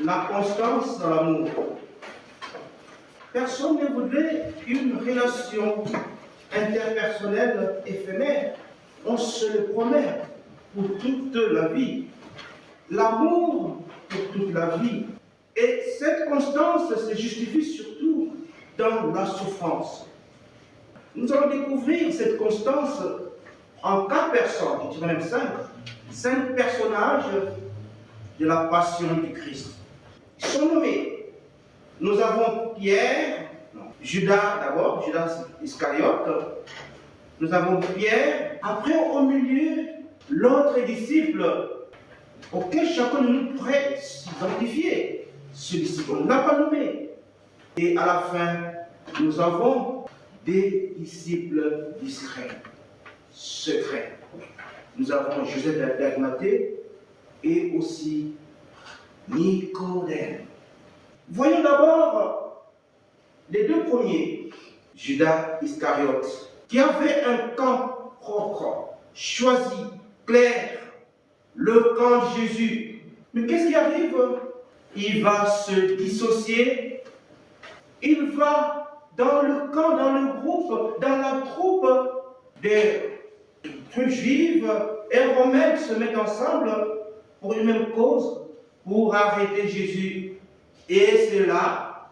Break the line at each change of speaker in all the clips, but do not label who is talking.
la constance dans l'amour. Personne ne voudrait une relation interpersonnelle éphémère. On se le promet pour toute la vie. L'amour pour toute la vie. Et cette constance se justifie surtout dans la souffrance. Nous allons découvrir cette constance en 4 personnes, je dirais même 5. 5 personnages de la passion du Christ. Ils sont nommés. Nous avons Pierre, Judas d'abord, Judas Iscariote. Nous avons Pierre. Après, au milieu, l'autre disciple auquel chacun de nous pourrait s'identifier. Ce disciple, on ne l'a pas nommé. Et à la fin, nous avons des disciples discrets, secrets. Nous avons Joseph d'Arimathée et aussi Nicodème. Voyons d'abord les 2 premiers. Judas Iscariote, qui avait un camp propre, choisi, clair, le camp de Jésus. Mais qu'est-ce qui arrive? Il va se dissocier. Il va dans le camp, dans le groupe, dans la troupe des juifs et romains se mettent ensemble pour une même cause, pour arrêter Jésus. Et c'est là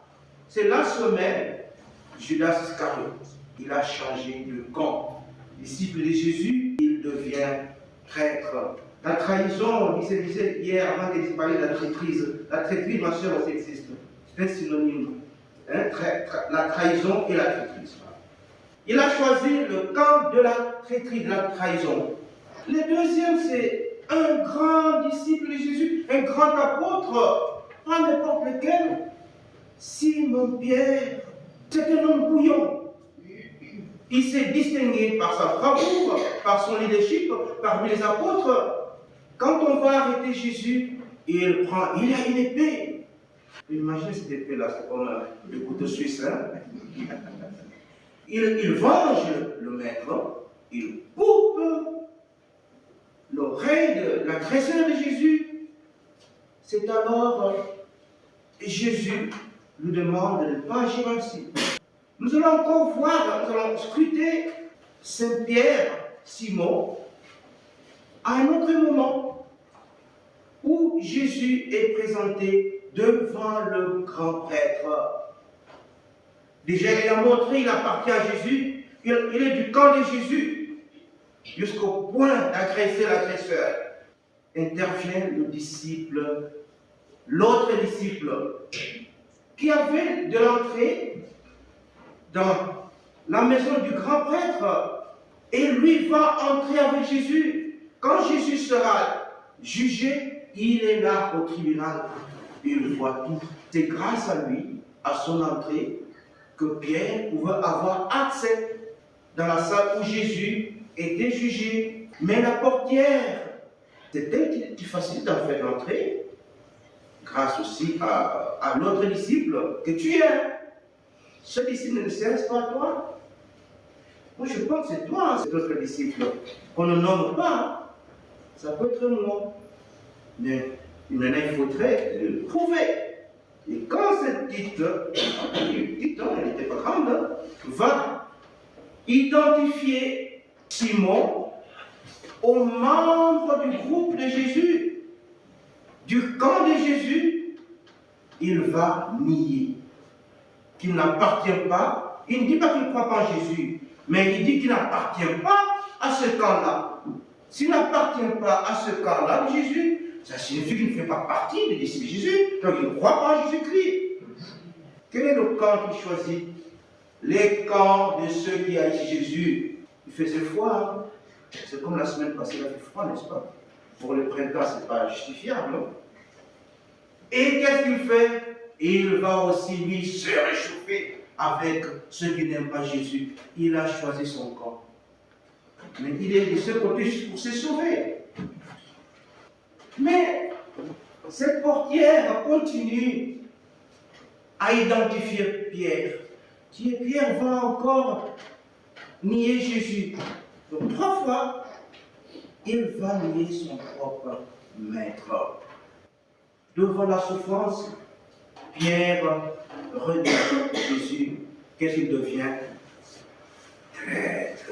se met Judas Iscariote. Il a changé de camp. Disciple de Jésus, il devient traître. La trahison, il se disait hier, avant de parler de la traîtrise. La traîtrise, ma soeur, aussi existe. C'est un synonyme. La trahison et la traîtrise. Il a choisi le camp de la traîtrise, de la trahison. Le deuxième, c'est un grand disciple de Jésus, un grand apôtre, pas n'importe lequel. Simon-Pierre, c'est un homme bouillon. Il s'est distingué par sa bravoure, par son leadership, parmi les apôtres. Quand on va arrêter Jésus, il a une épée. Imaginez cette épée-là, c'est comme le couteau suisse. Hein? Il venge le maître, il coupe l'oreille de l'agresseur de Jésus. C'est alors Jésus nous demande de ne pas agir ainsi. Nous allons encore voir, nous allons scruter Saint-Pierre, Simon, à un autre moment où Jésus est présenté devant le grand prêtre. Déjà, il a montré, il appartient à Jésus, il est du camp de Jésus, jusqu'au point d'agresser l'agresseur. Intervient le disciple, l'autre disciple, qui avait de l'entrée dans la maison du grand prêtre, et lui va entrer avec Jésus. Quand Jésus sera jugé, il est là au tribunal, il voit tout. C'est grâce à lui, à son entrée, que Pierre pouvait avoir accès dans la salle où Jésus était jugé. Mais la portière, c'était qui facilite en fait l'entrée, grâce aussi à l'autre disciple que tu es. Ce disciple ne sert pas à toi. Moi je pense que c'est toi, cet autre disciple, qu'on ne nomme pas. Ça peut être moi. Mais maintenant il faudrait le prouver. Et quand cette petite, elle n'était pas grande, va identifier Simon aux membres du groupe de Jésus, du camp de Jésus, il va nier qu'il n'appartient pas. Il ne dit pas qu'il ne croit pas en Jésus, mais il dit qu'il n'appartient pas à ce camp-là. S'il n'appartient pas à ce camp-là de Jésus, ça signifie qu'il ne fait pas partie des disciples de Jésus, donc il ne croit pas en Jésus-Christ. Quel est le camp qu'il choisit? Les camps de ceux qui haïssent Jésus. Il faisait froid. C'est comme la semaine passée, il a fait froid, n'est-ce pas? Pour le printemps, ce n'est pas justifiable. Non? Et qu'est-ce qu'il fait? Il va aussi, lui, se réchauffer avec ceux qui n'aiment pas Jésus. Il a choisi son camp. Mais il est de ce côté juste pour se sauver. Mais cette portière continue à identifier Pierre. Pierre va encore nier Jésus. Donc 3 fois, il va nier son propre maître. devant la souffrance, Pierre regarde Jésus. Qu'est-ce qu'il devient? Traître.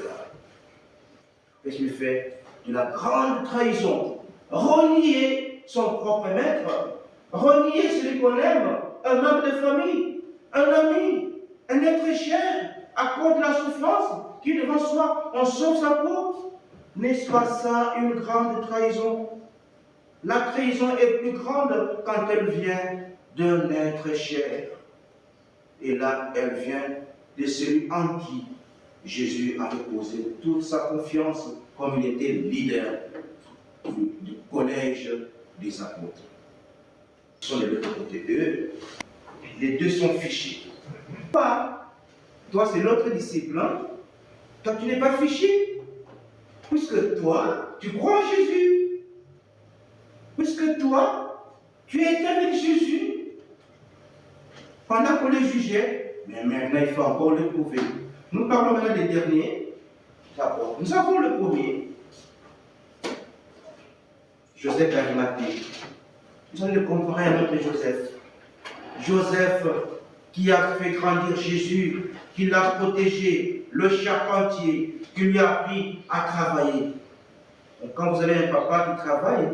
Qu'est-ce qu'il fait? De la grande trahison. Renier son propre maître, renier celui qu'on aime, un membre de famille, un ami, un être cher, à cause de la souffrance qui devant soi, on sauve sa peau. N'est-ce pas ça une grande trahison? La trahison est plus grande quand elle vient d'un être cher. Et là, elle vient de celui en qui Jésus a reposé toute sa confiance comme il était leader du collège des apôtres. Ils sont de l'autre côté d'eux. Les deux sont fichés. Toi, c'est l'autre disciple. Hein? Toi, tu n'es pas fiché. Puisque toi, tu crois en Jésus. Puisque toi, tu es été avec Jésus. Pendant qu'on les jugeait, mais maintenant il faut encore le prouver. Nous parlons maintenant des derniers. D'abord, nous avons le premier. Joseph d'Arimathée. Vous allez le comparer à notre Joseph. Joseph qui a fait grandir Jésus, qui l'a protégé, le charpentier, qui lui a appris à travailler. Donc, quand vous avez un papa qui travaille,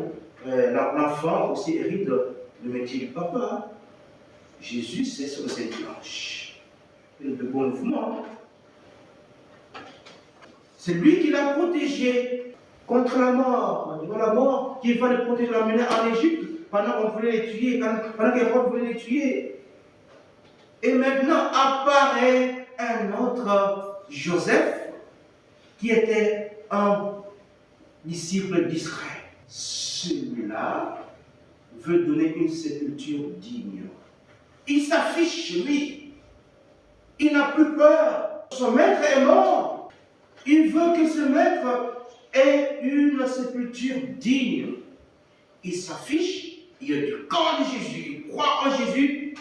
l'enfant aussi hérite le métier du papa. Jésus, c'est sur cette planche. Il a de bons mouvements. C'est lui qui l'a protégé contre la mort. La mort qui va le protéger, l'emmener en Égypte pendant qu'on voulait les tuer, pendant qu'Hérode voulait les tuer. Et maintenant apparaît un autre Joseph qui était un disciple d'Israël. Celui-là veut donner une sépulture digne. Il s'affiche, lui. Il n'a plus peur. Son maître est mort. Il veut que ce maître ait une sépulture digne. Il s'affiche, il est du camp de Jésus, il croit en Jésus,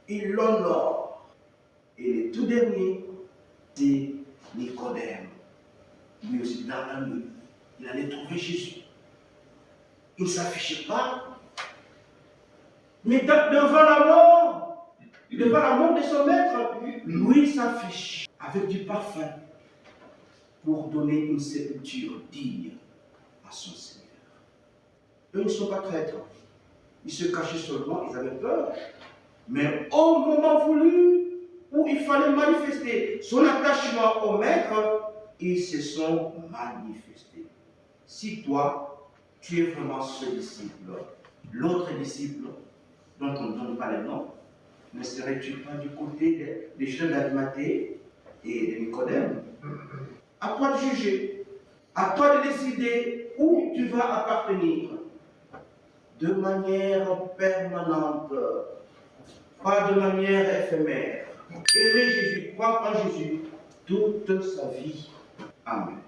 il l'honore. Et le tout dernier, c'est Nicodème. Lui aussi, dans la nuit, il allait trouver Jésus. Il ne s'affichait pas. Mais devant la mort de son maître, lui s'affiche avec du parfum pour donner une sépulture digne à son Seigneur. Eux ne sont pas traîtres. Ils se cachaient seulement, ils avaient peur. Mais au moment voulu, où il fallait manifester son attachement au maître, ils se sont manifestés. Si toi, tu es vraiment ce disciple, l'autre disciple, dont on ne donne pas les noms, ne serais-tu pas du côté des jeunes d'Arimathée et de Nicodème? À toi de juger, à toi de décider où tu vas appartenir, de manière permanente, pas de manière éphémère. Aimer Jésus, croire en Jésus toute sa vie. Amen.